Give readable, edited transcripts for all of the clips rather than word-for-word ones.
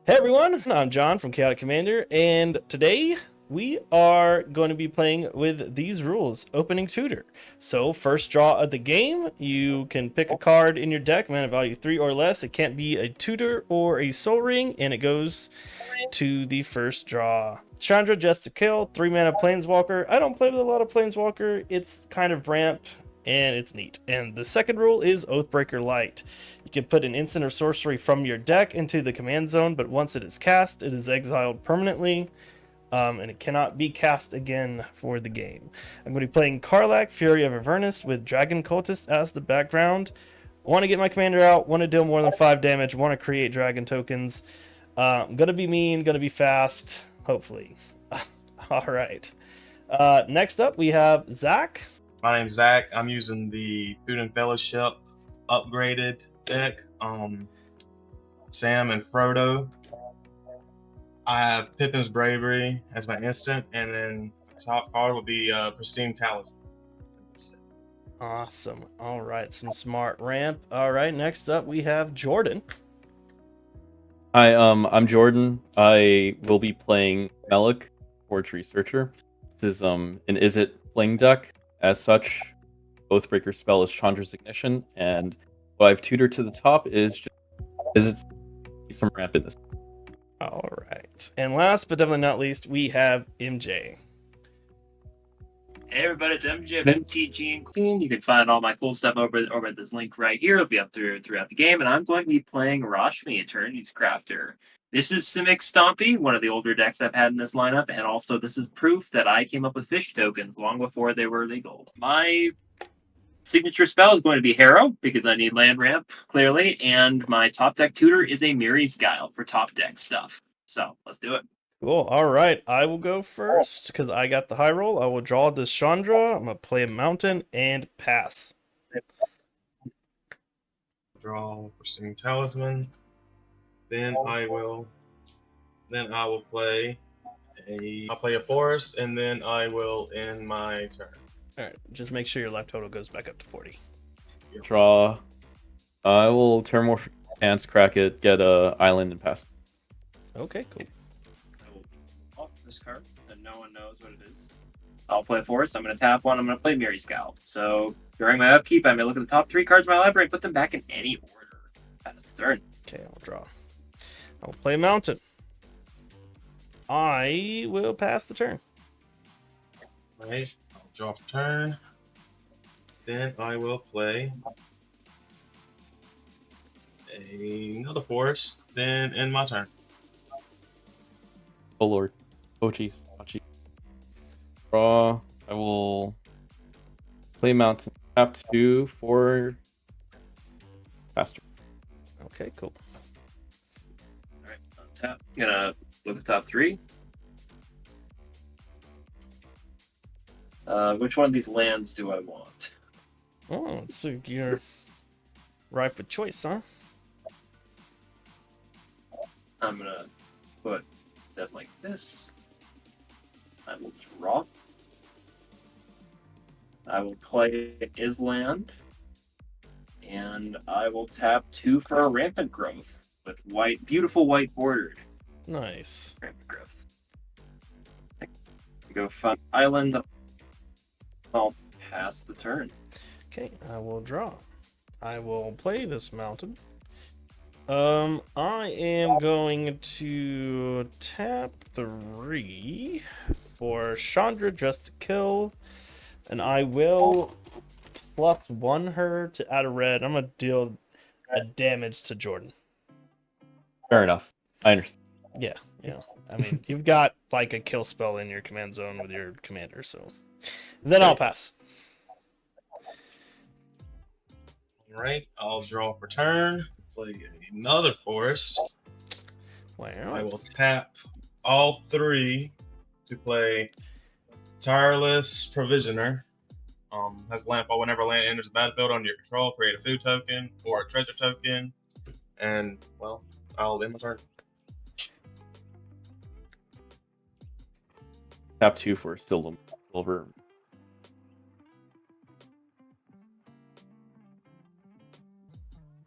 Hey everyone, I'm John from Chaotic Commander, and today we are going to be playing with these rules, opening tutor. So first draw of the game, you can pick a card in your deck, mana value 3 or less. It can't be a tutor or a soul ring, and it goes to the first draw. Chandra, just to kill, 3 mana planeswalker. I don't play with a lot of planeswalker, it's kind of ramp, and it's neat. And the second rule is Oathbreaker Light. You can put an instant or sorcery from your deck into the command zone, but once it is cast, it is exiled permanently, and it cannot be cast again for the game. I'm going to be playing Karlach, Fury of Avernus, with Dragon Cultist as the background. Want to get my commander out, want to deal more than 5 damage, want to create dragon tokens. I'm going to be mean, going to be fast, hopefully. All right. Next up, we have Zach. My name's Zach. I'm using the Food and Fellowship upgraded deck. Sam and Frodo. I have Pippin's Bravery as my instant, and then my top card will be Pristine Talisman. That's it. Awesome. All right, some smart ramp. All right, next up we have Jordan. Hi, I'm Jordan. I will be playing Melik, Forge Researcher. This is an Is It Fling deck. As such, Oathbreaker spell is Chandra's Ignition, and what I've tutored to the top is just Is It some ramp in this. All right, and last but definitely not least, we have MJ. Hey everybody, it's MJ of MTG and Queen. You can find all my cool stuff over at this link right here. It'll be up throughout the game, and I'm going to be playing Rashmi, Eternity's Crafter. This is Simic Stompy, one of the older decks I've had in this lineup, and also this is proof that I came up with fish tokens long before they were legal. My signature spell is going to be Harrow, because I need land ramp, clearly, and my top deck tutor is a Miri's Guile for top deck stuff. So, let's do it. Cool. All right, I will go first because I got the high roll. I will draw this Chandra. I'm gonna play a mountain and pass. Draw Pristine Talisman. Then I will play a forest, and then I will end my turn. All right, just make sure your life total goes back up to 40. Draw. I will turn more hands, crack it, get a island, and pass. Okay, cool. I will draw this card, and no one knows what it is. I'll play a forest. I'm going to tap one. I'm going to play Miri's Guile. So during my upkeep, I may look at the top 3 cards of my library and put them back in any order. Pass the turn. Okay, I'll draw. I will play mountain. I will pass the turn. Alright, I'll draw for turn. Then I will play another forest, then end my turn. Oh lord. Oh jeez. Oh jeez. Draw. I will play mountain. Tap 2 for faster. Okay, cool. All right, untap. I'm going to look at the top 3. Which one of these lands do I want? Oh, so you're ripe with choice, huh? I'm going to put them like this. I will draw. I will play Island. And I will tap 2 for a Rampant Growth with white, beautiful white bordered Nice. Rampant Growth. Go find Island. I'll pass the turn. Okay, I will draw. I will play this mountain. I am going to tap 3 for Chandra just to kill, and I will +1 her to add a red. I'm gonna deal a damage to Jordan. Fair enough. I understand. Yeah. I mean, you've got like a kill spell in your command zone with your commander, so then I'll pass. Alright, I'll draw for turn, play another forest. Wow. I will tap all 3 to play Tireless Provisioner. Has landfall whenever land enters the battlefield under your control, create a food token or a treasure token, and well, I'll end my turn. Tap 2 for silver.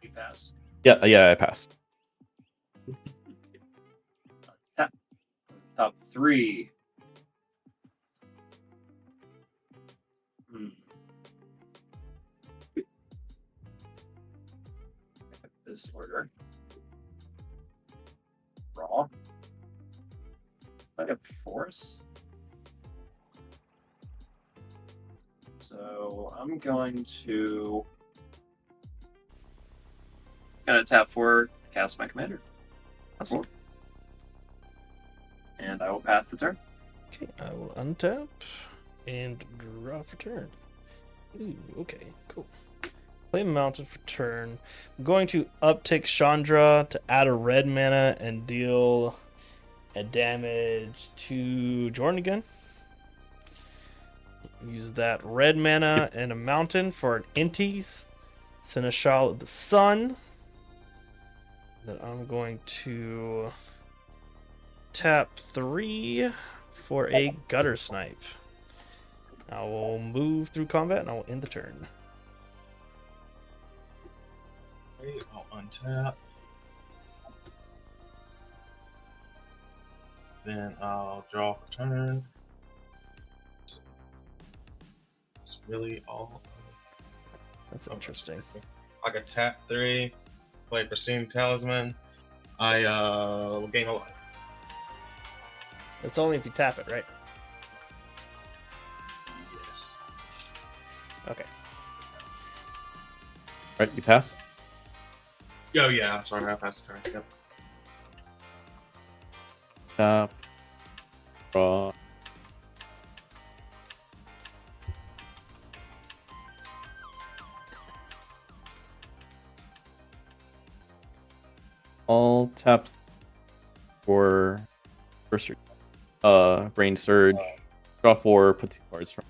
You pass. Yeah, I passed. top 3. This order. Raw. I have force. So I'm going to tap 4, cast my commander. Awesome. And I will pass the turn. Okay, I will untap and draw for turn. Ooh, okay, cool. Play Mounted for turn. I'm going to uptick Chandra to add a red mana and deal a damage to Jordan again. Use that red mana and a mountain for an Inti Seneschal of the Sun. Then I'm going to tap 3 for a Gutter Snipe. I will move through combat and I will end the turn. Wait, I'll untap. Then I'll draw for turn. It's really all. That's interesting. I could tap 3, play Pristine Talisman. I will gain a life. It's only if you tap it, right? Yes. Okay. Right, you pass. Oh yeah, I'm sorry, I passed the turn. Yep. Tap. Draw. All taps for first Brain Surge. Draw 4, put 2 cards from.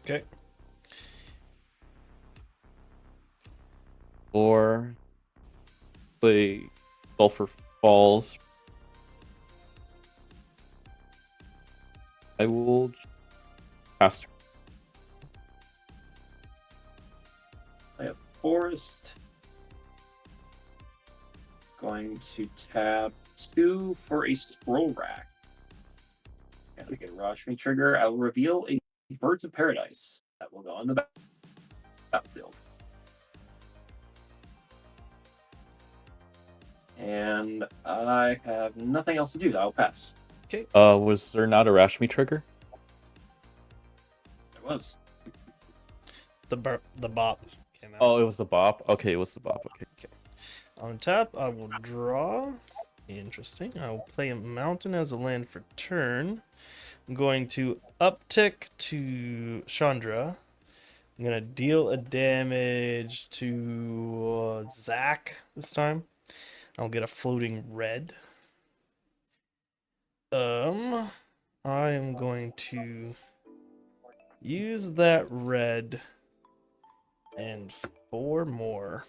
Okay. 4. Play Sulfur Falls. I will pass. I have Forest. Going to tap 2 for a Scroll Rack. And we get a Rashmi trigger. I will reveal a Birds of Paradise that will go on the battlefield. And I have nothing else to do. I'll pass. Okay. Was there not a Rashmi trigger? There was. The bop came out. Oh, it was the bop. Okay, it was the bop. Okay. On tap, I will draw. Interesting. I will play a mountain as a land for turn. I'm going to uptick to Chandra. I'm going to deal a damage to Zach this time. I'll get a floating red. I am going to use that red and 4 more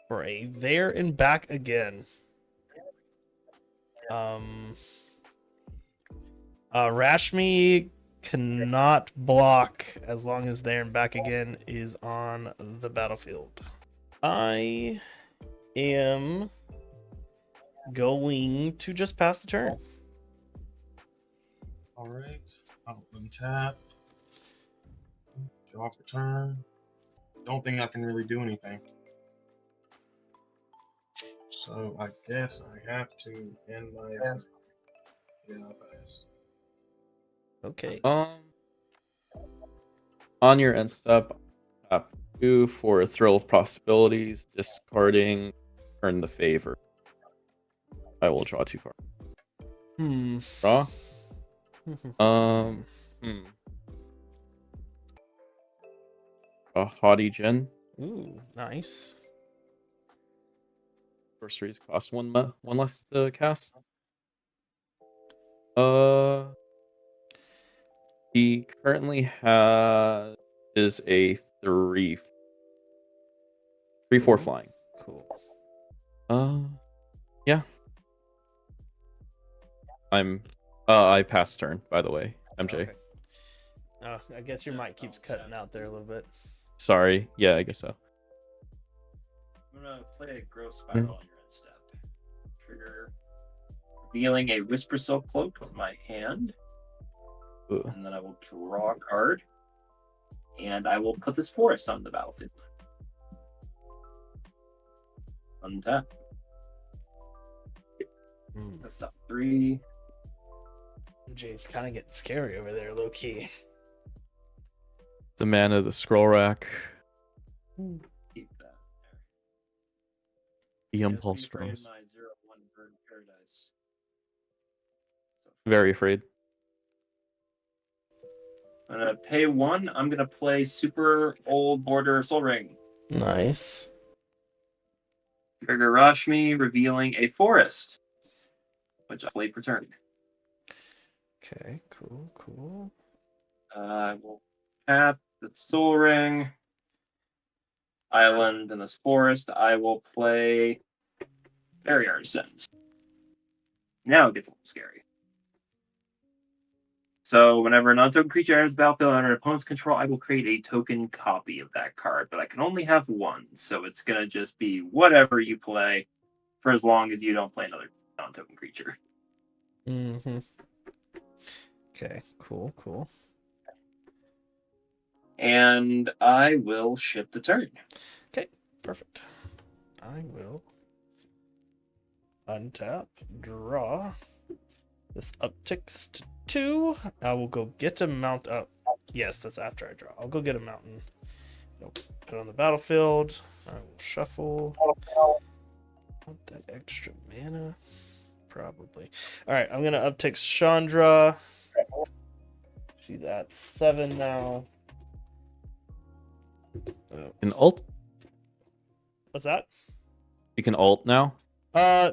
for a there and back again. Rashmi cannot block as long as there and back again is on the battlefield. I am going to just pass the turn. Alright. I'll untap. Draw for turn. Don't think I can really do anything. So I guess I have to end my yeah, I'll pass. Okay. On your end step, tap 2 for a Thrill of Possibilities, discarding, turn the favor. I will draw 2 cards. Draw. A Haughty Gen. Ooh, nice. Sorceries cost one less to cast. He currently is a 3/4 flying. Cool. Yeah. I passed turn, by the way, MJ. Okay. I guess your mic keeps cutting out there a little bit. Sorry. Yeah, I guess so. I'm gonna play a Growth Spiral on your end step. trigger, revealing a Whisper Silk Cloak with my hand. Ugh. And then I will draw a card. And I will put this forest on the battlefield. Untap. That's top 3. MJ's kind of getting scary over there, low key. The mana, the scroll rack, Keep that the there. impulse Just be afraid of drums. my 0/1 Bird of Paradise. So Very afraid. I'm gonna pay 1. I'm gonna play Super Old Border Soul Ring. Nice. Trigger Rashmi, revealing a forest, which I play for turn. Okay, cool. I will tap the Soul Ring, Island, and this forest. I will play Fairy Artisans. Now it gets a little scary. So whenever a non-token creature enters the battlefield under an opponent's control, I will create a token copy of that card, but I can only have 1, so it's gonna just be whatever you play for as long as you don't play another non-token creature. Mm-hmm. Okay, cool. And I will ship the turn. Okay, perfect. I will untap, draw. This upticks to 2. I will go get a mount up. Yes, that's after I draw. I'll go get a mountain. Nope. Put it on the battlefield. I will shuffle. Want that extra mana? Probably. Alright, I'm gonna uptick Chandra. She's at 7 now. Oh. An alt? What's that? You can alt now?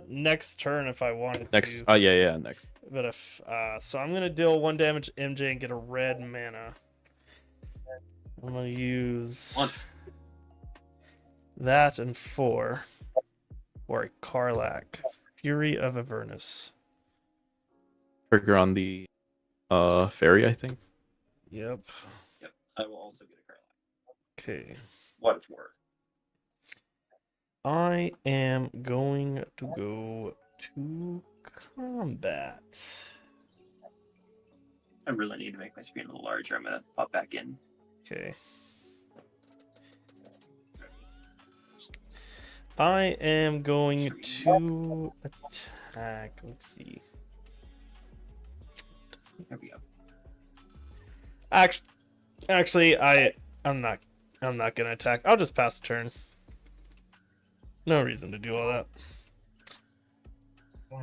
Next turn if I wanted Next. to. Oh, yeah, next. But if so, I'm gonna deal 1 damage to MJ and get a red mana. I'm gonna use 1. that and 4 for a Karlak, Fury of Avernus. Trigger on the fairy, I think. Yep. Yep. I will also get a card. Okay. What it's worth. I am going to go to combat. I really need to make my screen a little larger. I'm gonna pop back in. Okay. I am going to attack. Let's see. There we go. Actually, I'm not gonna attack. I'll just pass the turn. No reason to do all that.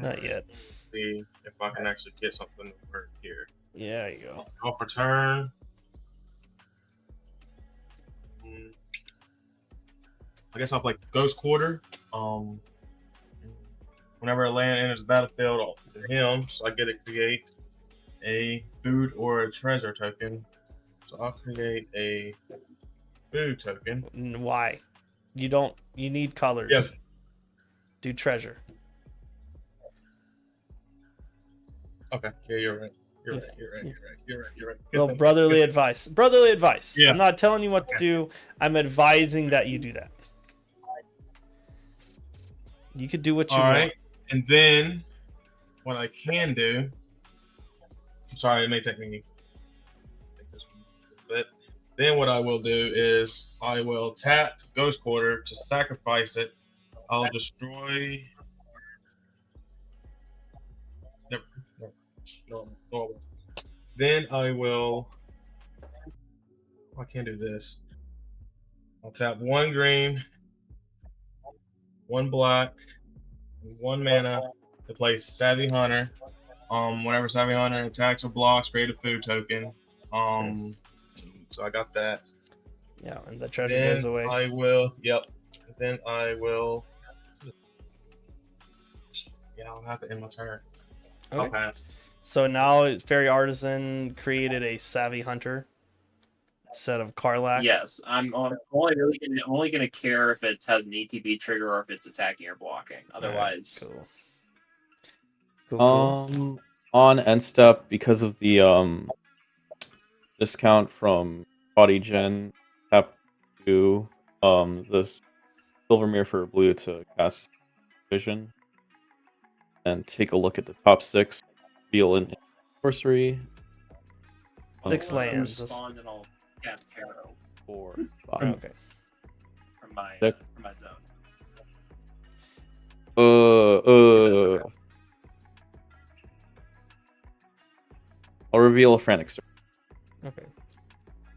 Not yet. Let's see if I can actually get something to work here. Yeah, there you go. Go for turn. I guess I'll play Ghost Quarter. Whenever a land enters the battlefield to him, so I get to create a food or a treasure token. So I'll create a food token. Why? You need colors. Yeah. Do treasure. Okay. Yeah, you're right. You're right. Well, brotherly advice. Brotherly advice. Yeah. I'm not telling you what to do. I'm advising that you do that. You could do what you All want. right. And then what I can do, I'm sorry, it may take me this one, but then what I will do is I will tap Ghost Quarter to sacrifice it. I'll destroy. No. Then I will. I can't do this. I'll tap 1 green, 1 black, 1 mana to play Savvy Hunter. Whenever Savvy Hunter attacks or blocks, create a food token. So I got that. Yeah, and the treasure Then goes away. I will. Yep. Then I will. Yeah, I'll have to end my turn. I'll Okay. pass. So now Fairy Artisan created a Savvy Hunter instead of Karlak. Yes, I'm only gonna care if it has an ETB trigger or if it's attacking or blocking. Otherwise, Alright, cool. On end step, because of the discount from Body Gen, tap to the Silver Mirror for blue to cast Vision. and take a look at the top 6. Feel in sorcery. 6 lands. Respond and I'll cast Arrow 4, Oh, 5. okay. from my Six. zone. I'll reveal a frantic search. Okay.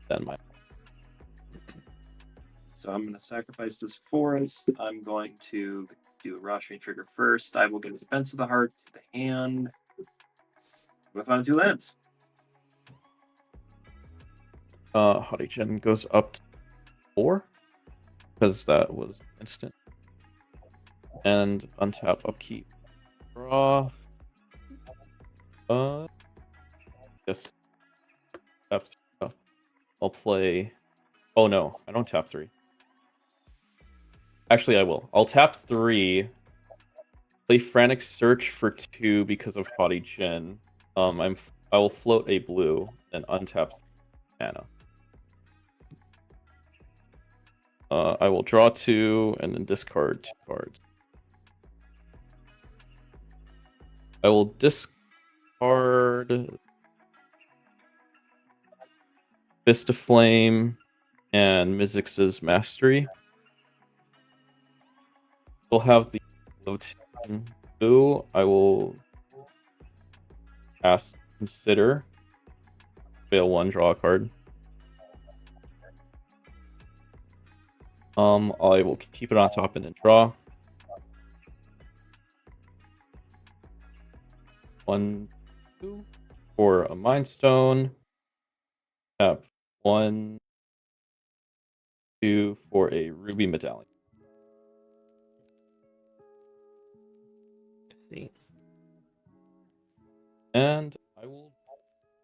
Then my So I'm going to sacrifice this forest. I'm going to do a Rashmi trigger first. I will get a Defense of the Heart to the hand. We found 2 lands. Haughty Gen goes up to 4 because that was instant. And untap upkeep. Draw. Yes. Tap 3. I'll play. Oh no, I don't tap 3. Actually, I will. I'll tap 3. Play Frantic Search for 2 because of Haughty Gen. I will float a blue and untap mana. I will draw 2 and then discard 2 cards. I will discard Fist of Flame and Mizzix's Mastery. We'll have the blue. I will cast Consider. Fail 1, draw a card. I will keep it on top and then draw. 1, 2 for a Mind Stone. Tap 1, 2 for a Ruby Medallion. I see. And I will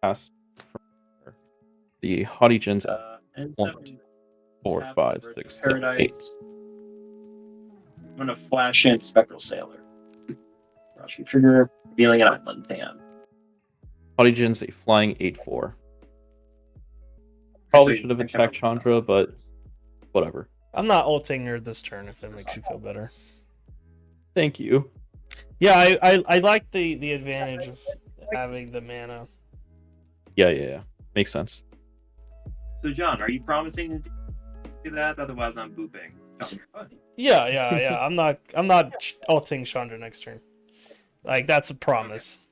cast the Haughty Gens at And 1, 4, 5, 6, 7, 8. Paradise. I'm going to flash in Spectral Sailor. Rashmi trigger, revealing an island hand. Haughty Gen's a flying 8/4. Probably should have attacked Chandra, but whatever. I'm not ulting her this turn if it makes you feel better. Thank you. Yeah, I like the advantage of having the mana. Yeah. Makes sense. So, John, are you promising to do that? Otherwise, I'm booping. Yeah. I'm not ulting Chandra next turn. Like, that's a promise.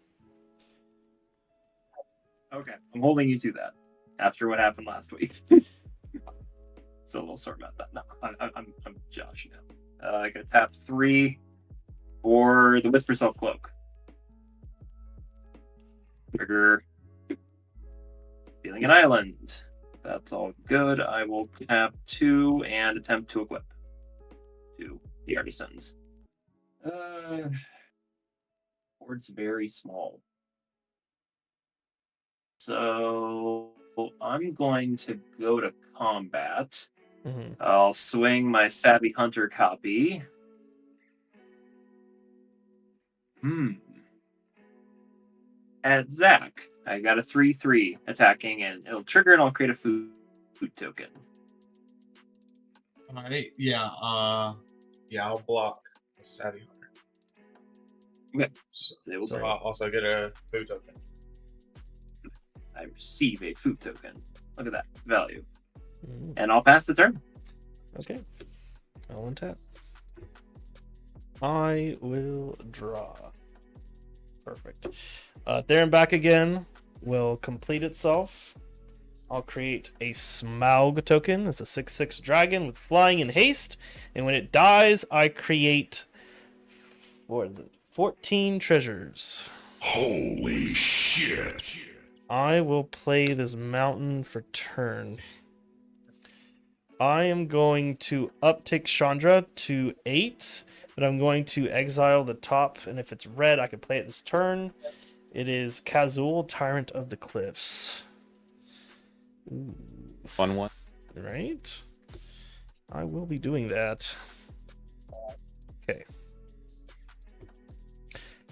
Okay, I'm holding you to that. After what happened last week. So we'll sort about that. No, I'm Josh now. I got to tap 3 for the Whisper Self Cloak. Trigger. Feeling an island. That's all good. I will tap 2 and attempt to equip 2 the Artisans. Board's very small. So I'm going to go to combat. Mm-hmm. I'll swing my Savvy Hunter copy. At Zach, I got a 3/3 attacking, and it'll trigger, and I'll create a food token. Alright, yeah, I'll block the Savvy Hunter. Okay. So So I'll also get a food token. I receive a food token. Look at that value. Mm-hmm. And I'll pass the turn. Okay. I'll untap. I will draw. Perfect. There and back again will complete itself. I'll create a Smaug token. It's a 6/6 dragon with flying and haste. And when it dies, I create 14 treasures. Holy shit. I will play this mountain for turn. I am going to uptick Chandra to 8, but I'm going to exile the top, and if it's red, I can play it this turn. It is Kazul, Tyrant of the Cliffs. Ooh. Fun one. Right? I will be doing that. Okay.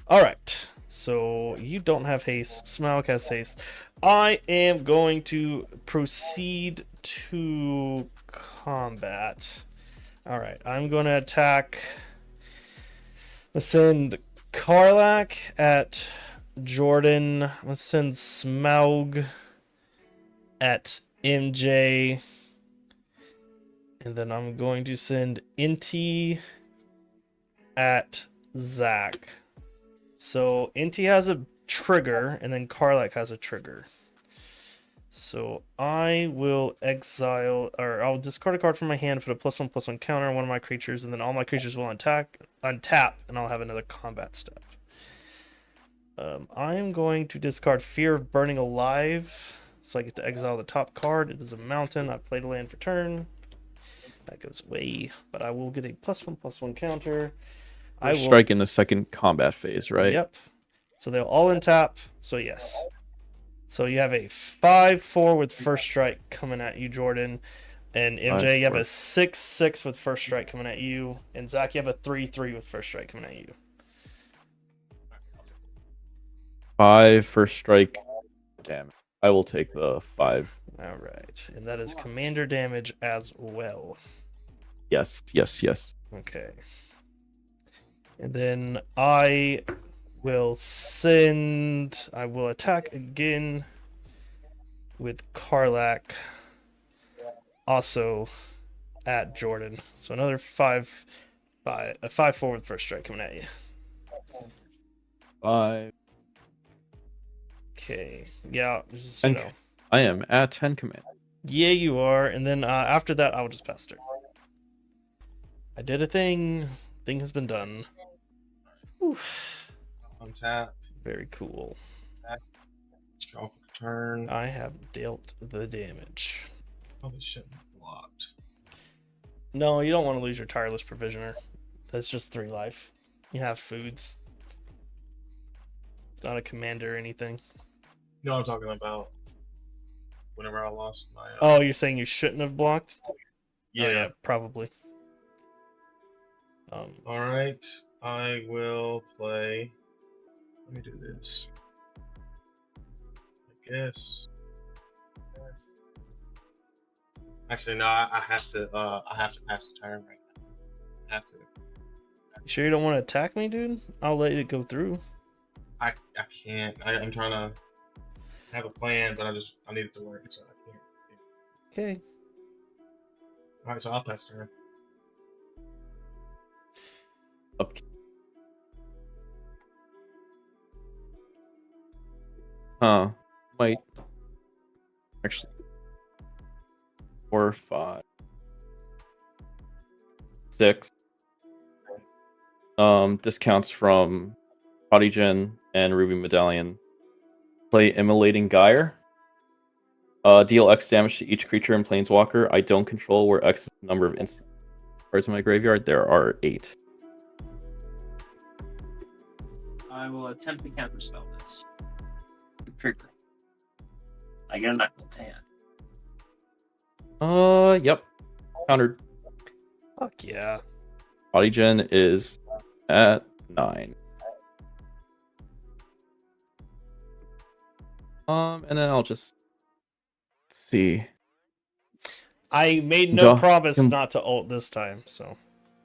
Alright. So you don't have haste. Smaug has haste. I am going to proceed to combat. Alright, I'm going to attack. Let's send Karlak at Jordan. Let's send Smaug at MJ. And then I'm going to send Inti at Zach. So Inti has a trigger, and then Karlak has a trigger. So I will exile, or I'll discard a card from my hand, put a +1/+1 counter on one of my creatures, and then all my creatures will untap, and I'll have another combat step. I'm going to discard Fear of Burning Alive, so I get to exile the top card. It is a mountain. I played a land for turn. That goes away, but I will get a +1/+1 counter. I will strike in the second combat phase, right? Yep. So they'll all untap. So yes. So you have a 5/4 with first strike coming at you, Jordan. And MJ, you have a 6/6 with first strike coming at you. And Zach, you have a 3/3 with first strike coming at you. 5 first strike. Damn it. I will take the 5. All right. And that is commander damage as well. Yes. Okay. And then I will attack again with Karlak, also at Jordan. So another 5/4 with first strike coming at you. 5. Okay. Yeah. Just, I am at 10 command. Yeah, you are. And then after that, I'll just pass turn. I did a thing. Thing has been done. Oof. Untap. Very cool. Draw for turn. I have dealt the damage. Oh, this shit blocked. No, you don't want to lose your Tireless Provisioner. That's just 3 life. You have foods. It's not a commander or anything. No, I'm talking about whenever I lost my. Oh, you're saying you shouldn't have blocked? Yeah. Oh, yeah, probably. All right, I will play. Let me do this. I guess. Actually, no. I have to. I have to pass the turn right now. I have to. You sure you don't want to attack me, dude? I'll let it go through. I can't. I'm trying to have a plan, but I need it to work, so I can't. Okay. All right, so I'll pass turn. Up. Might actually 4, 5, 6. Discounts from Prodigen and Ruby Medallion. Play Immolating Gyre. Deal X damage to each creature in Planeswalker I don't control, where X is the number of instant cards in my graveyard. There are 8. I will attempt to counterspell this. Trigger. I get a Knuckle hand. Yep. Countered. Fuck yeah. Prodigen is at 9. And then I'll just see. I made no promise not to ult this time, so.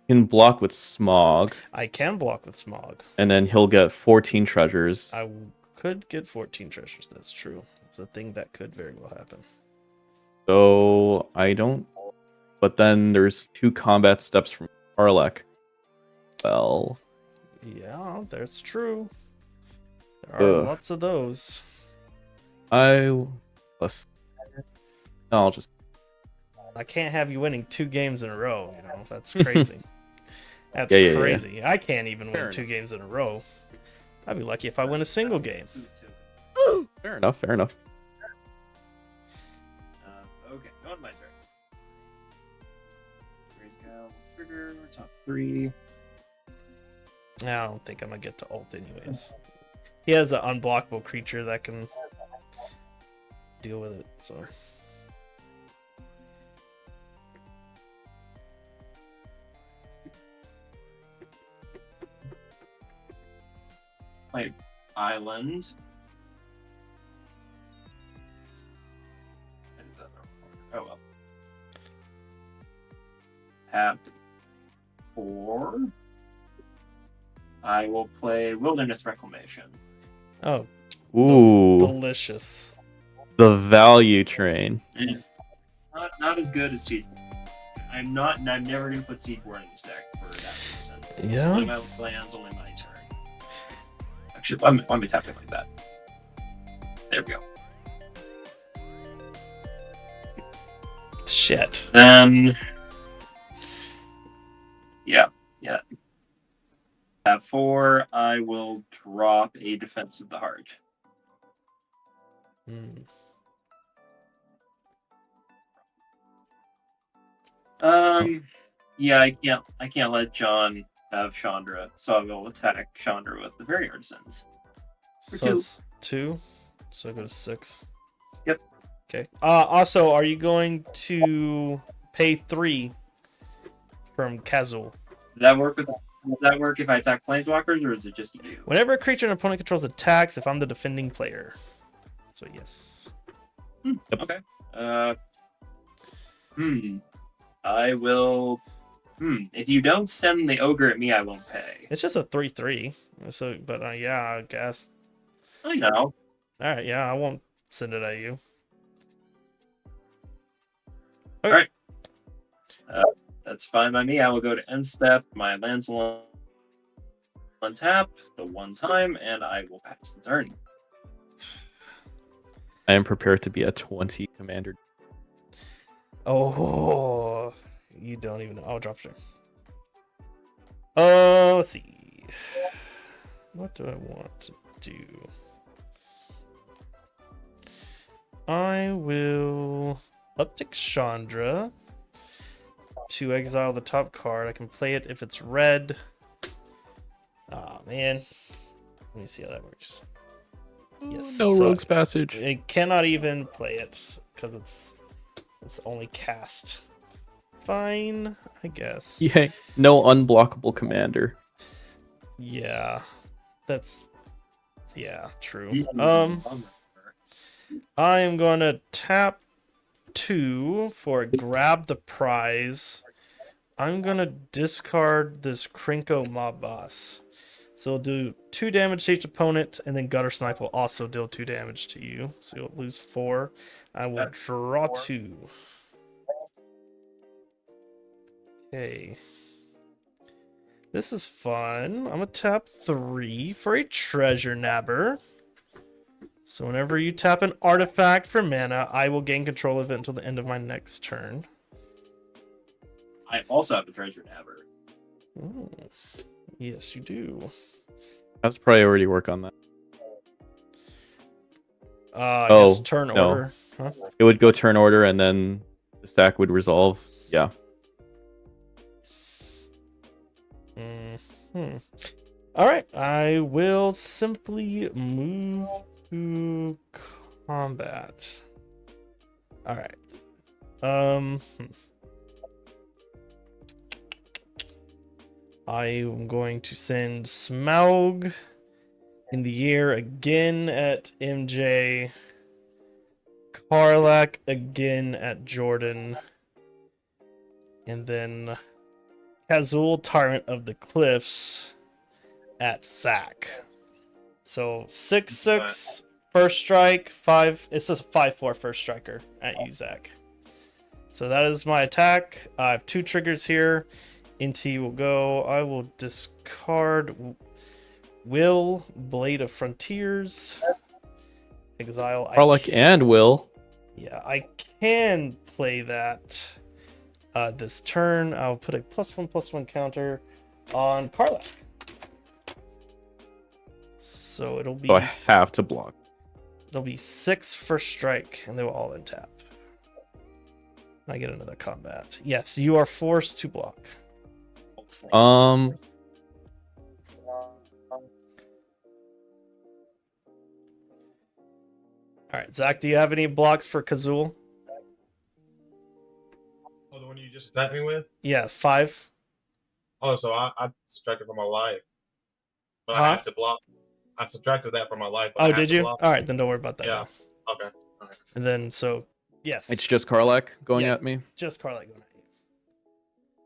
Can block with Smog. I can block with Smog. And then he'll get 14 treasures. I could get 14 treasures, that's true. It's a thing that could very well happen. So I don't. But then there's 2 combat steps from Karlak. Well. Yeah, that's true. There are lots of those. I'll just. I can't have you winning 2 games in a row, you know? That's crazy. That's Yeah. crazy. I can't even win 2 games in a row. I'd be lucky if I win a single game. Fair enough. Okay, on my turn. Trigger, top 3. I don't think I'm gonna get to ult anyways. He has an unblockable creature that can deal with it, so. Play Island. Oh well. Have 4. I will play Wilderness Reclamation. Oh, Ooh, delicious. the value train. Not as good as Seed. I'm never gonna put Seedborn in this deck for that reason. Yeah. Only my lands, only my turn. Actually, let me tap it like that. There we go. Shit. Then, yeah. At 4, I will drop a Defense of the Heart. Hmm. Yeah, I can't let John have Chandra, so I will attack Chandra with the Fairy Artisans. For So 2. it's 2. So I go to 6. Yep. Okay. Also, are you going to pay 3 from Kazul? Does that work if I attack Planeswalkers, or is it just you? Whenever a creature an opponent controls attacks, if I'm the defending player. So yes. Yep. Okay. I will. If you don't send the ogre at me, I won't pay. It's just a 3/3. So, but yeah, I guess. I know. All right. Yeah, I won't send it at you. All right. That's fine by me. I will go to end step. My lands will untap the one time, and I will pass the turn. I am prepared to be a 20 commander. Oh, you don't even know. I'll drop string. Let's see. What do I want to do? I will uptick Chandra to exile the top card. I can play it if it's red. Oh man. Let me see how that works. Yes. No so Rogue's Passage. it cannot even play it because it's only cast. Fine, I guess. Yay. No unblockable commander. Yeah. That's true. Mm-hmm. I am gonna tap 2 for grab the prize. I'm gonna discard this Krinko Mob Boss. So it'll do 2 damage to each opponent, and then Gutter Snipe will also deal 2 damage to you. So you'll lose 4. I will draw 2. Okay. This is fun. I'm gonna tap 3 for a Treasure Nabber. So whenever you tap an artifact for mana, I will gain control of it until the end of my next turn. I also have a Treasure Nabber. Ooh. Yes, you do. How's priority work on that? I guess Oh, turn no. order. Huh? It would go turn order and then the stack would resolve. Yeah. All right, I will simply move to combat. All right. I am going to send Smaug in the air again at MJ. Karlak again at Jordan. And then Kazul, Tyrant of the Cliffs at Zach. So 6/6 first strike, 5. It says 5/4 first striker at you, Zach. So that is my attack. I have 2 triggers here. Into will go. I will discard Will, Blade of Frontiers, exile. Karlak and Will. Yeah, I can play that this turn. I'll put a +1/+1 counter on Karlak. So it'll be. So I have to block. It'll be 6 first strike, and they will all untap. I get another combat. Yes, you are forced to block. Um. All right, Zach, do you have any blocks for Kazul? Oh, the one you just attacked me with? Yeah, 5. Oh, so I subtracted from my life. But Huh? I have to block. I subtracted that from my life. But I Oh, have did to you? block. All right, then don't worry about that. Yeah. Now. Okay. And then so yes, It's just Karlak going Yeah. at me. just Karlak going at you.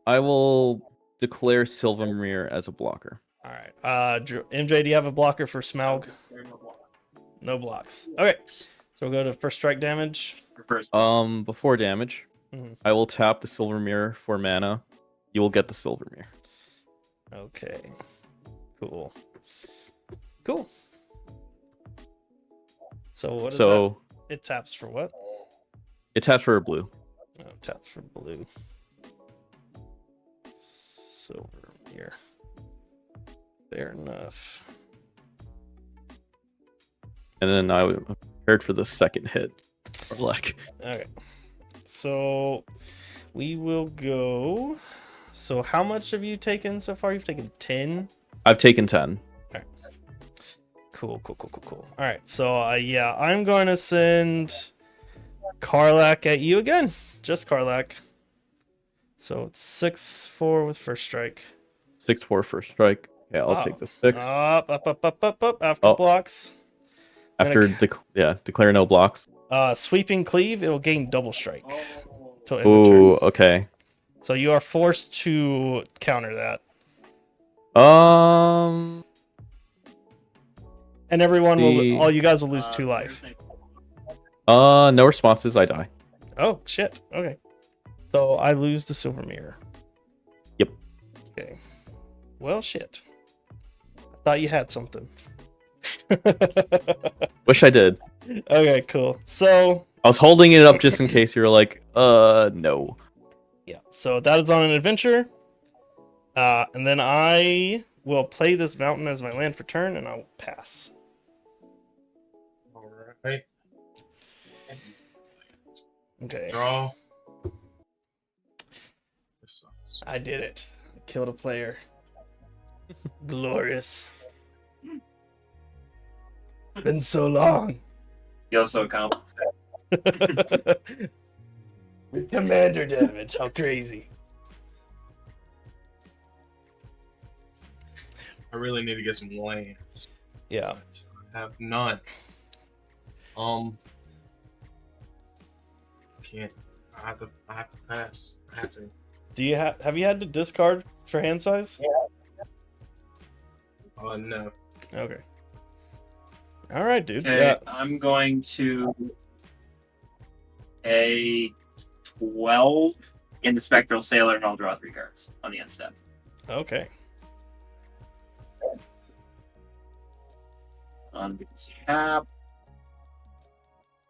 I will declare Sylvanmere as a blocker. All right. MJ, do you have a blocker for Smaug? No blocks. Okay. So we'll go to first strike damage. First, Before damage, Mhm. I will tap the silver mirror for mana. You will get the silver mirror. Okay. Cool. Cool. So what is So that? It taps for what? it taps for a blue. Oh, taps for blue. Silver here. Fair enough. And then I was prepared for the second hit. Or luck. Okay. So we will go. So how much have you taken so far? You've taken 10. I've taken 10. Cool. All right. So yeah, I'm going to send Karlak at you again. Just Karlak. So it's 6-4 with first strike. 6-4 first strike. Yeah, I'll take the 6. Up. After Oh. blocks. After declare no blocks. Sweeping cleave, it will gain double strike. Till end of Ooh, turn. okay. So you are forced to counter that. And everyone will, all you guys will lose 2 life. No responses, I die. Oh, shit. Okay. So I lose the silver mirror. Yep. Okay. Well, shit. I thought you had something. Wish I did. Okay, cool. So, I was holding it up just in case you were like, no. yeah. So that is on an adventure. And then I will play this mountain as my land for turn, and I'll pass. All right. Okay. Draw. This sucks. I did it. I killed a player. Glorious. Been so long. feels so complicated. Commander damage. How crazy. I really need to get some lands. Yeah. But I have none. Can't. I have to pass. I have to. Do you have you had to discard for hand size? No. Okay. All right, dude. Okay, Yeah. I'm going to a 12 in the Spectral Sailor, and I'll draw 3 cards on the end step. Okay. On tap.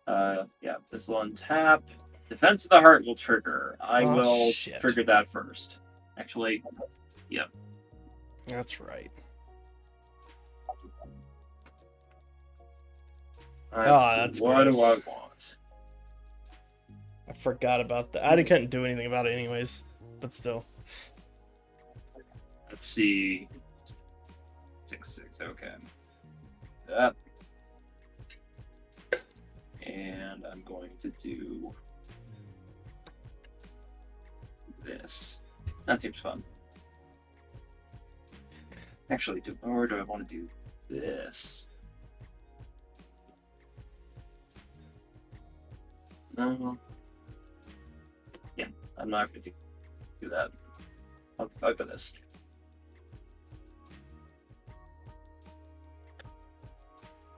Yeah, this will untap. Defense of the Heart will trigger. I Oh, will shit. trigger that first. Actually, That's right. let's see, that's what do I gross. want? I forgot about that. I couldn't do anything about it anyways, but still. Let's see. 6/6. Okay. That. And I'm going to do this. That seems fun. Actually, or do I want to do this? No. Yeah, I'm not going to do that. I'll do this.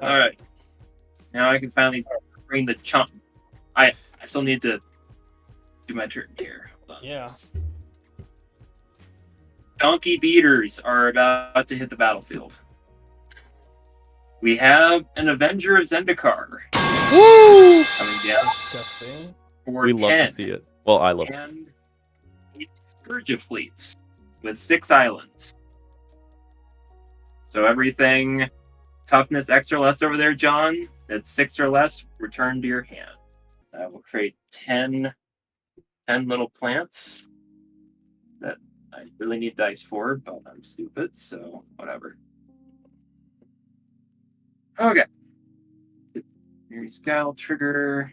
All right. Now I can finally bring the chunk. I still need to do my turn here. Hold on. Yeah. Donkey beaters are about to hit the battlefield. We have an Avenger of Zendikar. Woo! Coming down Disgusting. for We 10. love to see it. Well, I love to. And a Scourge of Fleets with 6 islands. So everything toughness X or less over there, John, that's 6 or less, return to your hand. That will create 10 little plants that I really need dice for, but I'm stupid, so whatever. Okay. Mary Scowl trigger.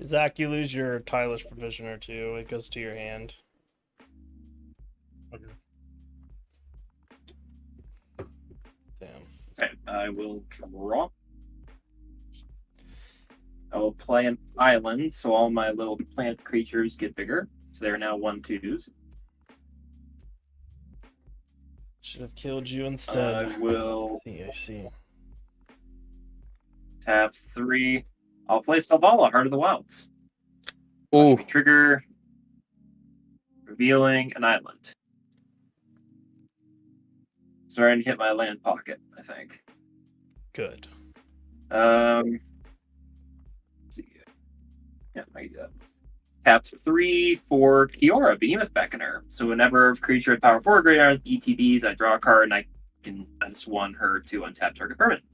Zach, you lose your Tireless Provisioner too. It goes to your hand. Okay. Damn. Okay, I will draw. I will play an island, so all my little plant creatures get bigger. So they're now 1/2s. Should have killed you instead. I will I see. tap 3. I'll play Selvala, Heart of the Wilds. Ooh, Trigger, revealing an island. Starting to hit my land pocket, I think. Good. Let's see. Yeah, I can do that. Tap 3 for Kiora, Behemoth Beckoner. So whenever a creature at power 4 or greater ETBs, I draw a card and I can -1 her to untap target permanent.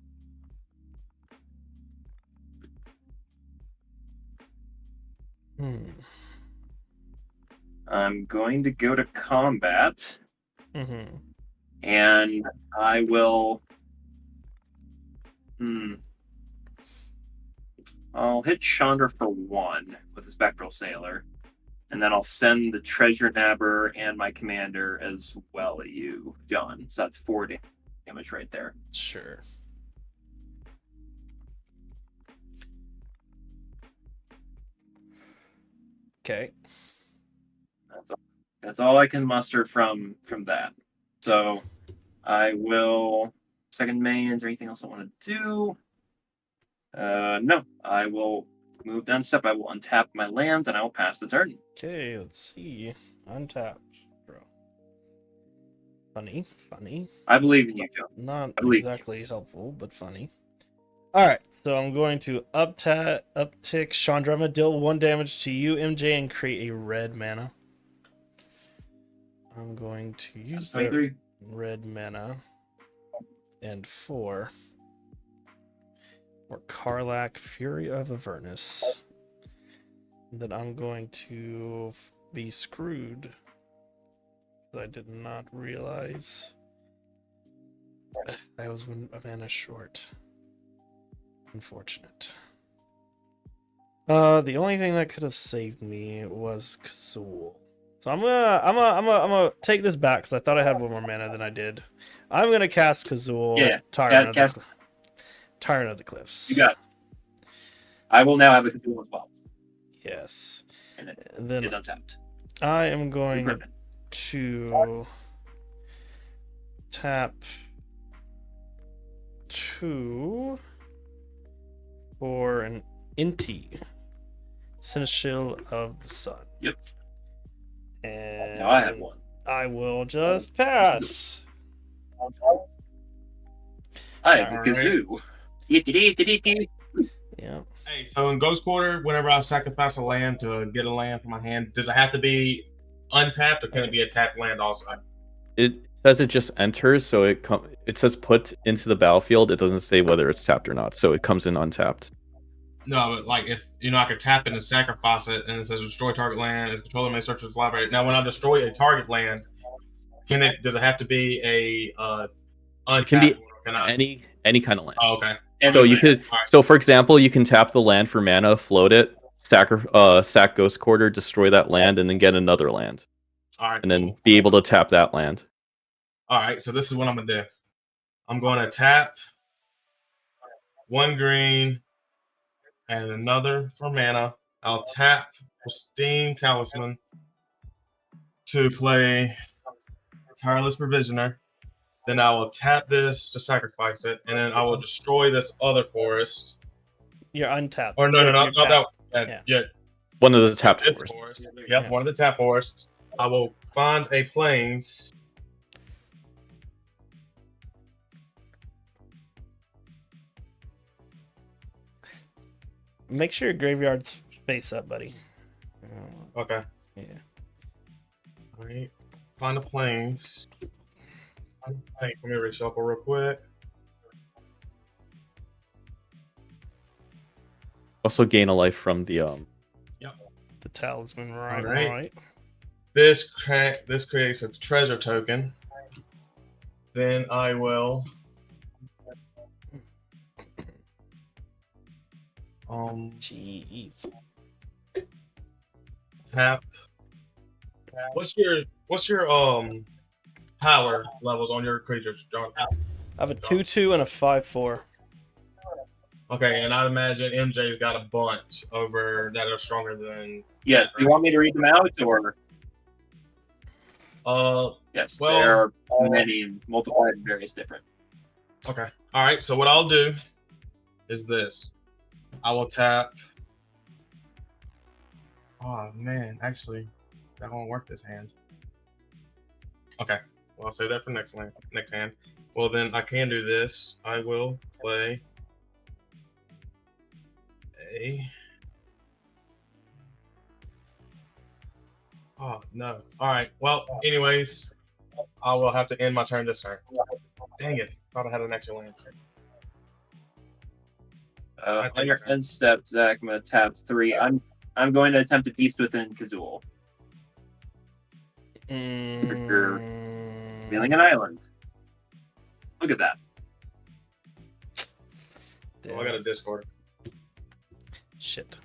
I'm going to go to combat, Mm-hmm. and I will. I'll hit Chandra for 1 with the Spectral Sailor, and then I'll send the Treasure Nabber and my commander as well at you, John. So that's 4 damage right there. Sure. Okay. That's all I can muster from that. So I will second main. Is there anything else I want to do? No. I will move down step. I will untap my lands and I will pass the turn. Okay, let's see. Untap, bro. Funny. I believe in you, John. Not I believe exactly helpful, but funny. Alright, so I'm going to uptick Chandrama, deal 1 damage to you, MJ, and create a red mana. I'm going to use that 23. red mana and 4 for Karlak, Fury of Avernus. And then I'm going to be screwed. I did not realize I was a mana short. Unfortunate. The only thing that could have saved me was Kazul. So I'm gonna take this back because I thought I had 1 more mana than I did. I'm gonna cast Kazul. Yeah, Tyrant of the Cliffs. You got it. I will now have a Cthulhu as well. Yes. And it And then is untapped. I am going Permanent. to tap 2 for an Inti, Seneschal of the Sun. Yep. And Now I have 1. I will just pass. I have a Alright. kazoo. Yeah. Hey, so in Ghost Quarter, whenever I sacrifice a land to get a land from my hand, does it have to be untapped or can it be a tapped land also? it says it just enters, so it says put into the battlefield. It doesn't say whether it's tapped or not, so it comes in untapped. No, but like if I could tap it and sacrifice it, and it says destroy target land as controller may search its library. Now, when I destroy a target land, does it have to be a untapped? It can be one, or can I? any kind of land. Oh, okay. So you could, Alright. so for example, you can tap the land for mana, float it, sack Ghost Quarter, destroy that land, and then get another land, All right. and then be able to tap that land. All right. So this is what I'm gonna do. I'm going to tap 1 green and another for mana. I'll tap Pristine Talisman to play Tireless Provisioner. Then I will tap this to sacrifice it, and then I will destroy this other forest. You're untapped. Or no, You're not that. tapped. Yeah, One of the tapped this forests. forest. Yep, Yeah. one of the tap forests. I will find a plains. Make sure your graveyard's face up, buddy. Okay. Yeah. All right. Find a plains. Let me reshuffle real quick. Also gain a life from the The talisman, right? Alright. Right. This creates a treasure token. Then I will Jeez. tap. What's your power levels on your creatures, John? I have a 2/2 and a 5/4. Okay, and I'd imagine MJ's got a bunch over that are stronger than. Yes. Do you want me to read them out or? Yes, Well, there are many, multiplied and various different. Okay. All right. So what I'll do is this. I will tap. Oh man, actually, that won't work this hand. Okay. Well, I'll save that for next hand. Well, then I can do this. I will play a. Oh no. All right. Well, anyways, I will have to end my turn this turn. Dang it! Thought I had an extra land. I think On your I- end step, Zach, I'm going to tap 3. I'm going to attempt a Beast Within Kazul. Revealing an island. Look at that. Oh, I got a Discord. Shit.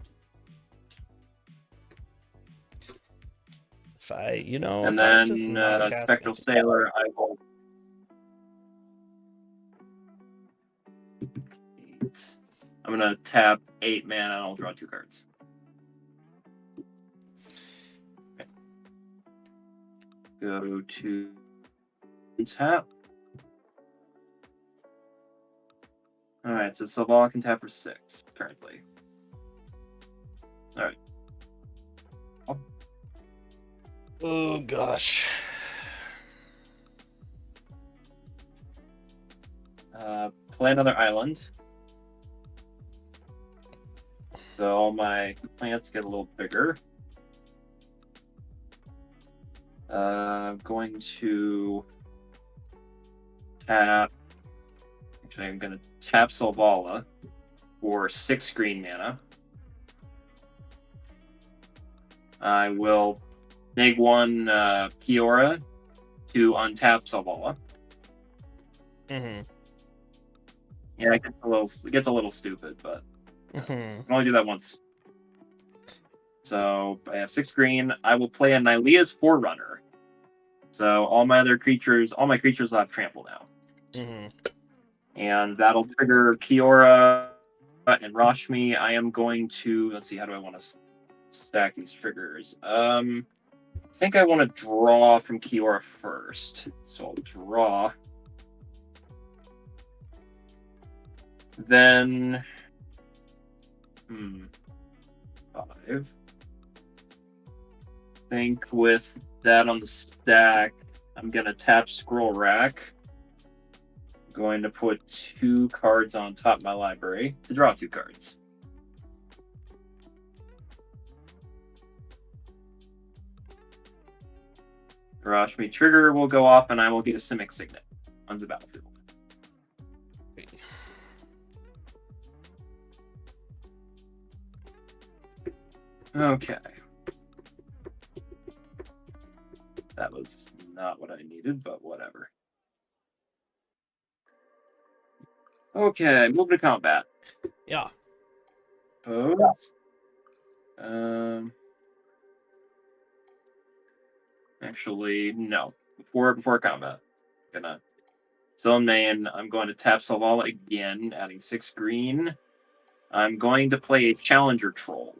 If I, you know, And if I just then not cast Spectral anything. Sailor, I will. 8. I'm going to tap 8 mana and I'll draw 2 cards. Okay. Go to tap. Alright, so Silvala can tap for 6 currently. Alright. Oh gosh. Play another island. So all my plants get a little bigger. Going to tap. Actually, I'm going to tap Silvala for 6 green mana. I will neg 1 Kiora to untap Silvala. Mm-hmm. Yeah, it gets a little stupid, but Mm-hmm. I can only do that once. So I have 6 green. I will play a Nylea's Forerunner. So all my creatures will have trample now. Mm-hmm. And that'll trigger Kiora and Rashmi. I am going to, let's see, how do I want to stack these triggers? I think I want to draw from Kiora first. So I'll draw. Then 5. I think with that on the stack, I'm gonna tap Scroll Rack. Going to put 2 cards on top of my library to draw 2 cards. Rashmi trigger will go off, and I will get a Simic Signet on the battlefield. Okay. That was not what I needed, but whatever. Okay, move to combat. Yeah. Pose. Actually, no. Before combat. Gonna Zilmain, I'm going to tap Silvala again, adding 6 green. I'm going to play a Challenger Troll.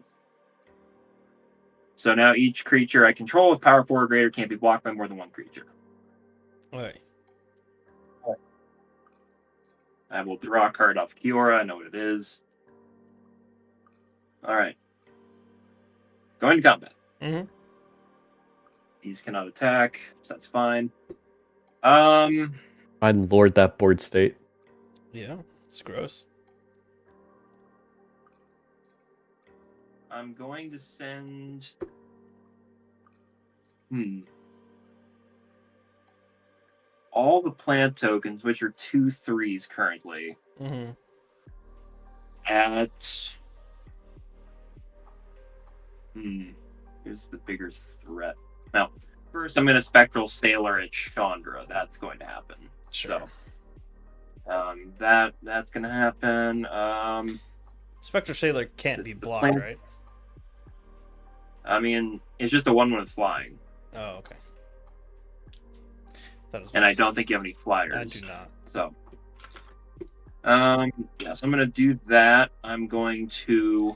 So now each creature I control with power 4 or greater can't be blocked by more than 1 creature. Okay. I will draw a card off Kiora. I know what it is. All right. Going to combat. Mm-hmm. These cannot attack, so that's fine. My lord, that board state. Yeah, it's gross. I'm going to send. All the plant tokens, which are 2/3s currently, Mm-hmm. at. Here's the bigger threat. Now, first I'm going to Spectral Sailor at Chandra. That's going to happen. Sure. So, that's going to happen. Spectral Sailor can't be blocked, plan- right? I mean, it's just a 1/1 with flying. Oh, okay. And I don't think you have any flyers. I do not. So, yeah, so I'm going to do that. I'm going to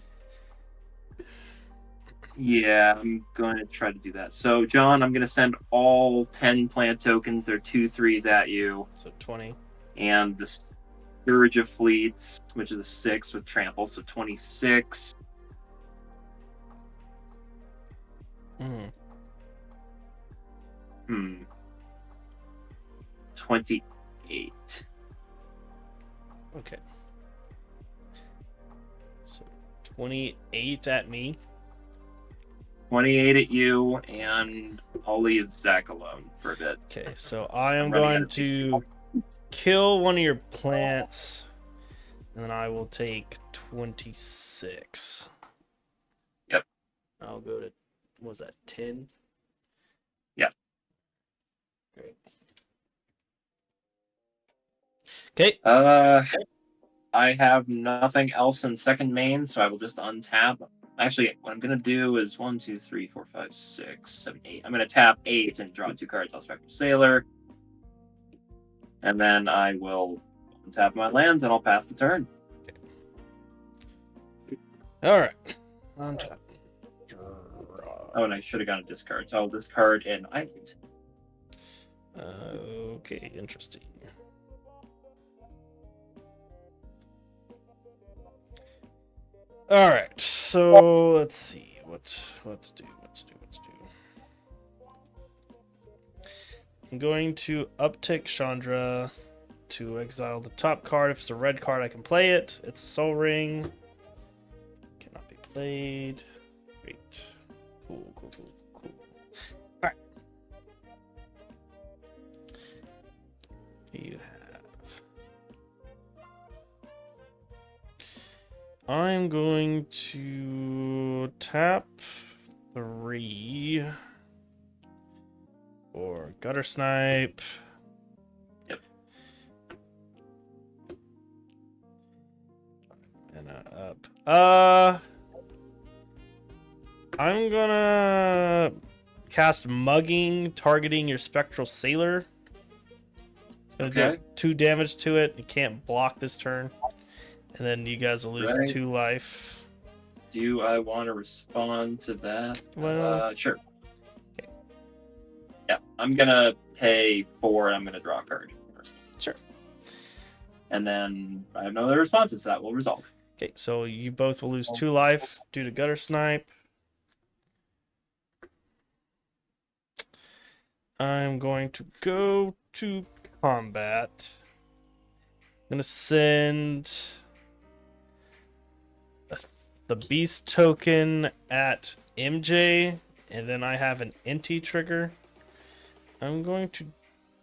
Yeah, I'm going to try to do that. So, John, I'm going to send all 10 plant tokens. They're 2/3s at you. So 20. And the Scourge of Fleets, which is a 6 with trample, so 26. Mm. 28. Okay. So 28 at me. 28 at you, and I'll leave Zach alone for a bit. Okay, so I am I'm running out going of to kill one of your plants, and then I will take 26. Yep. I'll go to, what was that, 10? Yep. Great. Okay. I have nothing else in second main, so I will just untap. Actually, what I'm going to do is 1, 2, 3, 4, 5, 6, 7, 8. I'm going to tap 8 and draw 2 cards. I'll Spectral Sailor. And then I will untap my lands and I'll pass the turn. All right. Untap. Oh, and I should have gone a discard. So I'll discard an island. Okay, interesting. All right, so let's see what to do. I'm going to uptick Chandra to exile the top card. If it's a red card, I can play it. It's a Soul Ring. Cannot be played. Great. Cool. All right. You have. I'm going to tap 3 for Gutter Snipe. Yep. And up. I'm gonna cast Mugging, targeting your Spectral Sailor. It's gonna do 2 damage to it. You can't block this turn. And then you guys will lose 2 life. Do I want to respond to that? Well, sure. Okay. Yeah, I'm going to pay 4 and I'm going to draw a card. Sure. And then I have no other responses. That will resolve. Okay, so you both will lose 2 life due to Gutter Snipe. I'm going to go to combat. I'm going to send the Beast token at MJ, and then I have an Inti trigger. I'm going to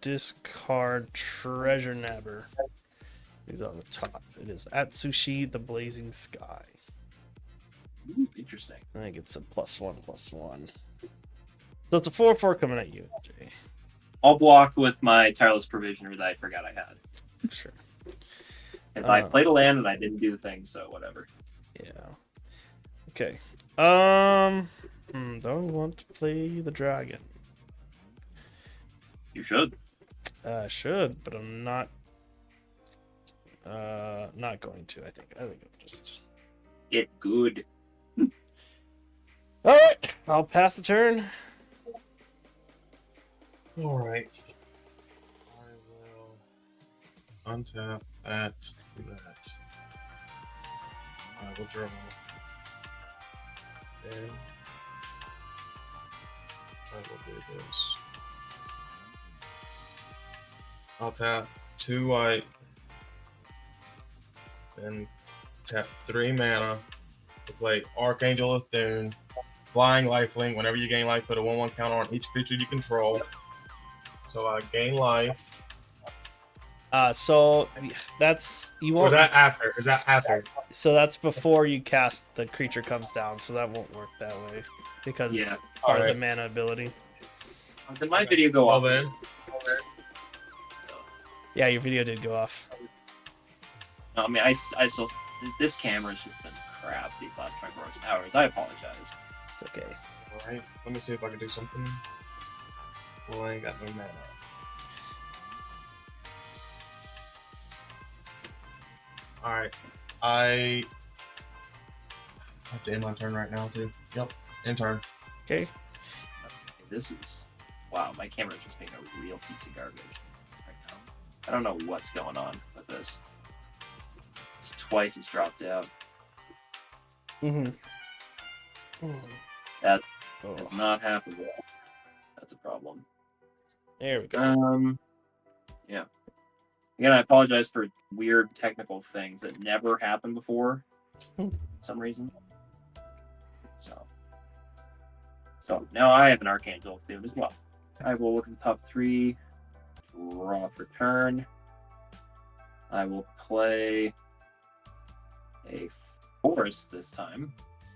discard Treasure Nabber. He's on the top. It is Atsushi, the Blazing Sky. Ooh, interesting. I think it's a +1/+1. So it's a 4/4 coming at you, MJ. I'll block with my Tireless Provisioner that I forgot I had. Sure. Because I played a land and I didn't do the thing, so whatever. Yeah. Okay. Do I want to play the dragon? You should. I should, but I'm not. Not going to. I think I'll just. It good. All right. I'll pass the turn. All right. I will untap that. I will draw. Then I will do this. I'll tap 2 white. Then tap 3 mana to play Archangel of Thune. Flying lifelink. Whenever you gain life, put a 1/1 counter on each creature you control. So I gain life. So that's you Or won't. is that after? Is that after? So that's before you cast the creature comes down. So that won't work that way because Yeah. it's part of Alright. the mana ability. Did my video go Well off? then, Yeah, your video did go off. No, I mean, I still. This camera's just been crap these last 24 hours. I apologize. It's okay. alright. Let me see if I can do something. Well, I ain't got no mana. Alright. I have to end my turn right now too. Yep. Intern. Okay. This is wow. My camera's just being a real piece of garbage right now. I don't know what's going on with this. It's twice as dropped out. Mm-hmm. That Oh, has not happened yet. That's a problem. there we go. Yeah. Again, I apologize for weird technical things that never happened before for some reason. So now I have an Archangel theme as well. I will look at the top 3, draw for turn. I will play a forest this time.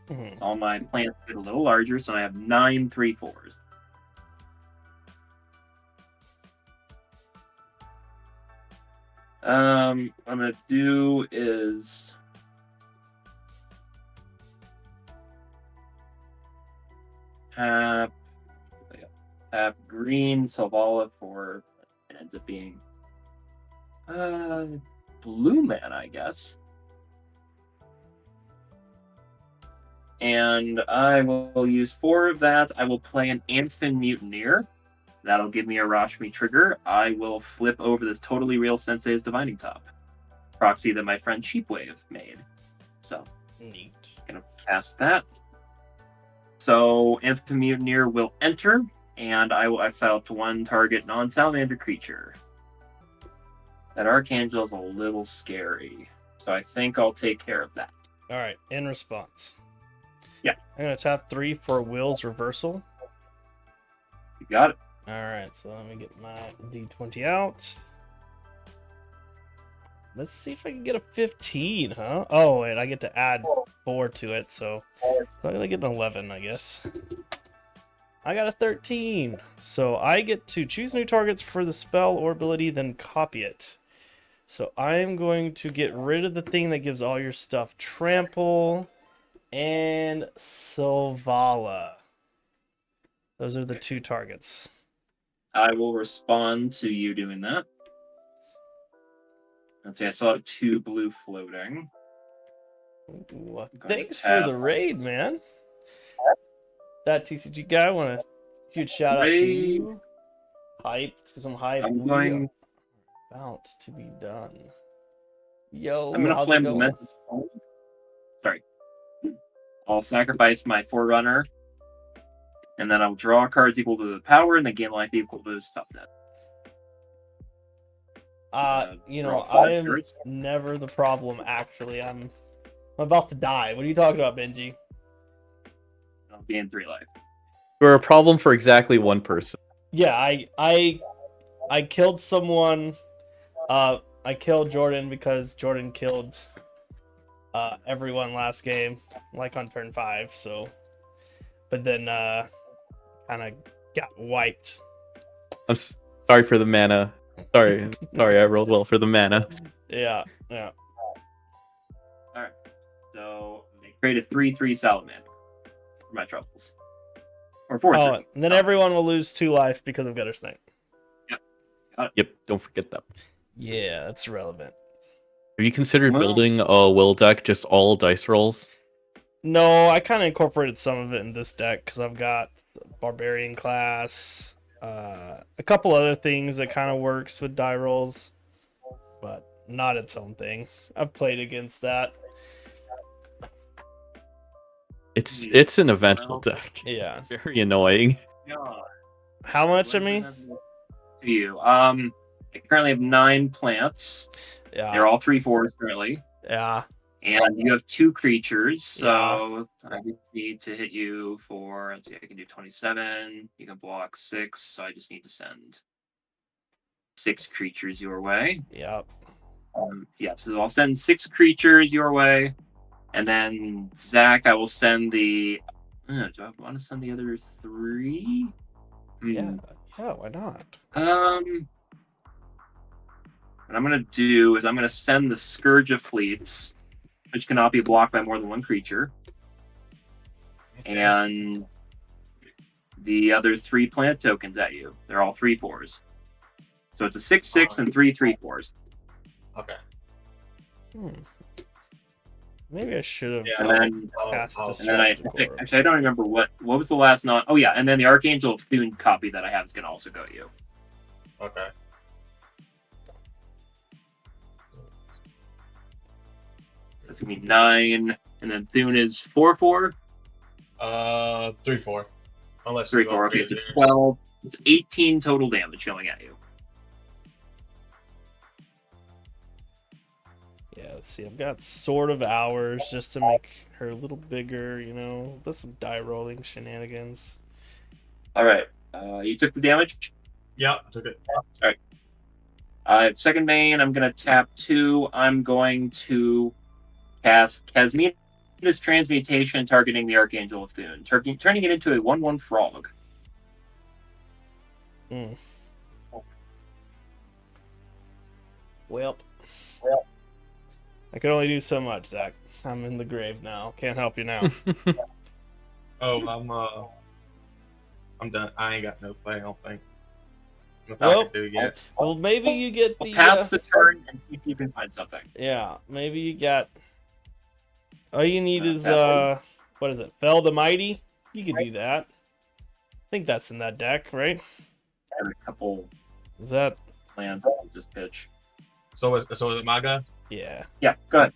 Mhm. All my plants get a little larger, so I have 9 3/4s. What I'm gonna do is tap green Selvala for it ends up being blue man, I guess. And I will use 4 of that. I will play an Amphin Mutineer. That'll give me a Rashmi trigger. I will flip over this Totally Real Sensei's Divining Top. Proxy that my friend Sheepwave made. So, Neat. gonna cast that. So, Amphin Mutineer will enter, and I will exile to 1 target non-salamander creature. That Archangel is a little scary, so I think I'll take care of that. All right. In response. Yeah. I'm gonna tap 3 for Will's reversal. You got it. All right. So let me get my D20 out. Let's see if I can get a 15, huh? Oh, wait, I get to add 4 to it, so I'm gonna get an 11, I guess. I got a 13. So I get to choose new targets for the spell or ability, then copy it. So I'm going to get rid of the thing that gives all your stuff trample and Selvala. Those are the 2 targets. I will respond to you doing that. Let's see, I saw 2 blue floating. Ooh, to thanks for tap. the raid, man. That TCG guy, want a huge shout out to Raid. you. Hype, some hype. I'm We going. are about to be done. Yo, I'm gonna how's play it going? Momentous Fold. Sorry. I'll sacrifice my Forerunner, and then I'll draw cards equal to the power, and then gain life equal to toughness. You draw know, 5 I'm cards. never the problem. Actually, I'm about to die. What are you talking about, Benji? I'll gain 3 life. You're a problem for exactly one person. Yeah, I killed someone. I killed Jordan because Jordan killed everyone last game, like on turn 5. So, but then kind of got wiped. I'm sorry for the mana. Sorry, I rolled well for the mana. Yeah. All right. So they created 3/3 salamander for my troubles. Or 4/3. Oh, and then everyone will lose 2 life because of Gutter Snake. Yep, don't forget that. Yeah, that's relevant. Have you considered Well- building a will deck just all dice rolls? No, I kind of incorporated some of it in this deck because I've got Barbarian class, a couple other things that kind of works with die rolls, but not its own thing. I've played against that. It's an eventful deck. Yeah. Very annoying. God. How much of me? To you. I currently have 9 plants. They're Yeah. all 3/4s currently. Yeah. And you have 2 creatures, so I just need to hit you for, let's see, I can do 27. You can block 6, so I just need to send 6 creatures your way. Yep. Yeah, so I'll send 6 creatures your way. And then, Zach, I will send the. Do I want to send the other 3? Yeah. Yeah. Why not? What I'm going to do is I'm going to send the Scourge of Fleets, which cannot be blocked by more than 1 creature. And the other 3 plant tokens at you. They're all 3/4s. So it's a 6/6 and 3 3/4s. Okay. Maybe I should have Yeah, And then cast I'll- and then I Disrupt actually I don't remember what was the last non. Oh yeah, and then the Archangel of Thune copy that I have is gonna also go to you. Okay. That's gonna be 9, and then Thune is 4/4. 3/4. Unless 3/4. Okay, so 12. It's 18 total damage going at you. Yeah, let's see. I've got sort of hours just to make her a little bigger, you know. That's some die rolling shenanigans. All right. You took the damage. Yep, took it. Second main, I'm gonna tap 2. I'm going to cast Casmina's Transmutation, targeting the Archangel of Thune, turning it into a 1/1 frog. Mm. Well, I can only do so much, Zach. I'm in the grave now. Can't help you now. Oh, I'm done. I ain't got no play, I don't think. Nothing I Well, can do yet. Well, maybe you get We'll the. pass the turn and see if you can find something. Yeah, maybe you got. All you need is that's what is it? Fell the Mighty. You could do that. I think that's in that deck, right? And a couple Is that? lands I'll just pitch. So is it my guy? Yeah. Yeah, go ahead.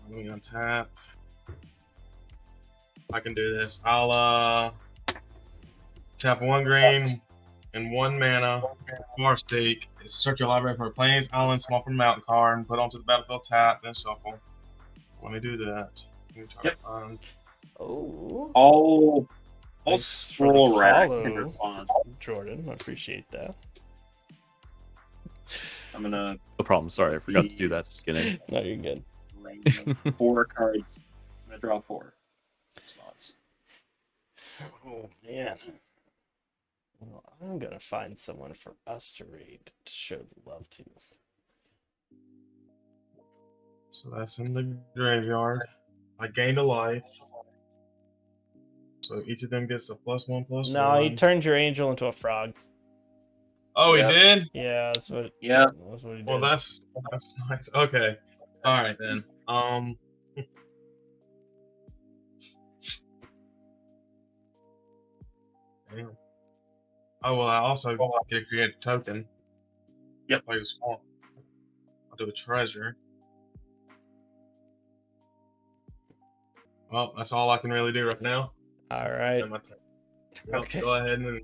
Let me untap. I can do this. I'll tap 1 green and 1 mana. Farseek. Search your library for a plains, island, swamp, or mountain card and put onto the battlefield tap, then shuffle. Let me do that. Let me try Yep. to find. Oh. I'll Thanks for the scroll right follow. in response. Jordan, I appreciate that. I'm gonna No problem. Sorry, I forgot to do that at the beginning. No, you're good. bring 4 cards. I'm gonna draw 4 response. Oh man. Well, I'm gonna find someone for us to raid to show the love to. So that's in the graveyard. I gained a life. So each of them gets a +1/+1. No, he turned your angel into a frog. Oh, Yep. he did? Yeah, that's what. Yeah. That's what he did. Well, that's nice. Okay. All right then. Damn. Oh well, I also get to create a token. Yep. Play the swamp. I'll do a treasure. Well, that's all I can really do right now. All right. Then my turn. Yep, Okay. Go ahead and.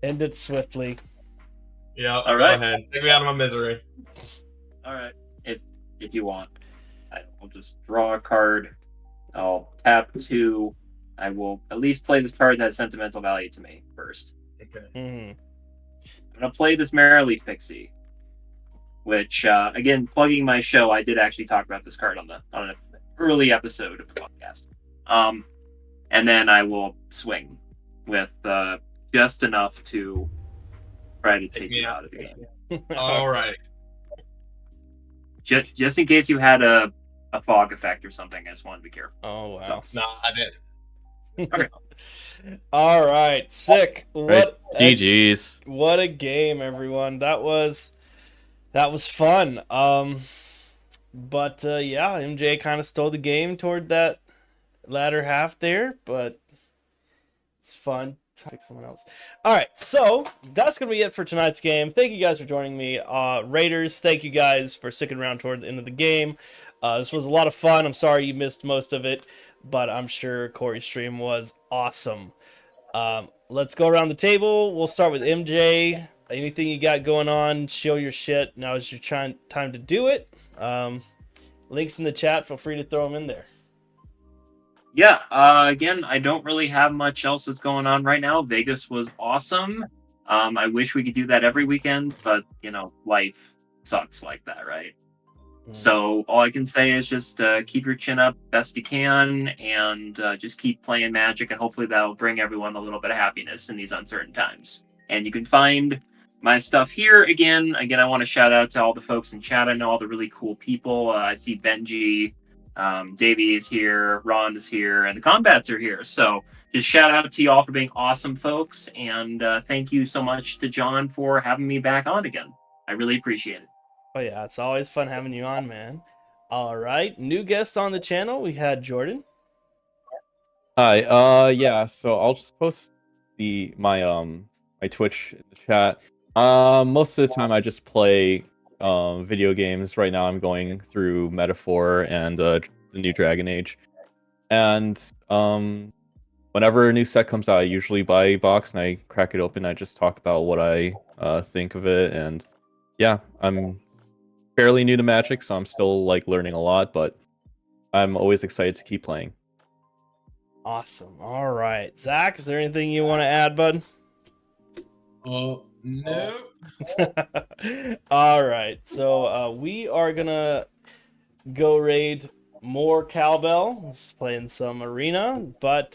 End it swiftly. Yeah. All right. Go ahead. Take me out of my misery. All right. If you want, I'll just draw a card. I'll tap 2. I will at least play this card that has sentimental value to me first. Okay. Mhm. I'm gonna play this Merrily Pixie, which again, plugging my show, I did actually talk about this card on an early episode of the podcast. And then I will swing with just enough to try to take me you out. out of the game. All right. Just in case you had a fog effect or something, I just wanted to be careful. Oh wow. So, No, I didn't. All right, sick. What Right. GG's. what a game, everyone. That was fun. But yeah, MJ kind of stole the game toward that latter half there, but it's fun. Pick someone else. All right, so that's gonna be it for tonight's game. Thank you guys for joining me. Raiders, thank you guys for sticking around toward the end of the game. This was a lot of fun. I'm sorry you missed most of it, but I'm sure Corey's stream was awesome. Let's go around the table. We'll start with MJ. Anything you got going on, show your shit. Now is your time to do it. Links in the chat. Feel free to throw them in there. yeah, again, I don't really have much else that's going on right now. Vegas was awesome. I wish we could do that every weekend, but life sucks like that, right? So all I can say is just keep your chin up best you can, and just keep playing Magic, and hopefully that'll bring everyone a little bit of happiness in these uncertain times. And you can find my stuff here. Again, I want to shout out to all the folks in chat. I know all the really cool people. I see Benji, Davey is here, Ron is here, and the combats are here. So just shout out to y'all for being awesome folks, and thank you so much to John for having me back on again. I really appreciate it. Oh yeah, it's always fun having you on, man. All right, new guest on the channel. We had Jordan. Hi. Yeah. So I'll just post my Twitch in the chat. Most of the time I just play video games. Right now I'm going through Metaphor and the new Dragon Age, and whenever a new set comes out, I usually buy a box and I crack it open. I just talk about what I think of it, and yeah, I'm fairly new to Magic, so I'm still like learning a lot, but I'm always excited to keep playing. Awesome. All right, Zach, is there anything you want to add, bud? Oh, no. All right, so we are gonna go raid more cowbell, just playing some arena. But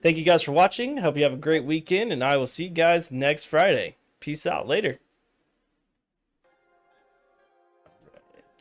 thank you guys for watching. Hope you have a great weekend, and I will see you guys next Friday. Peace out. Later.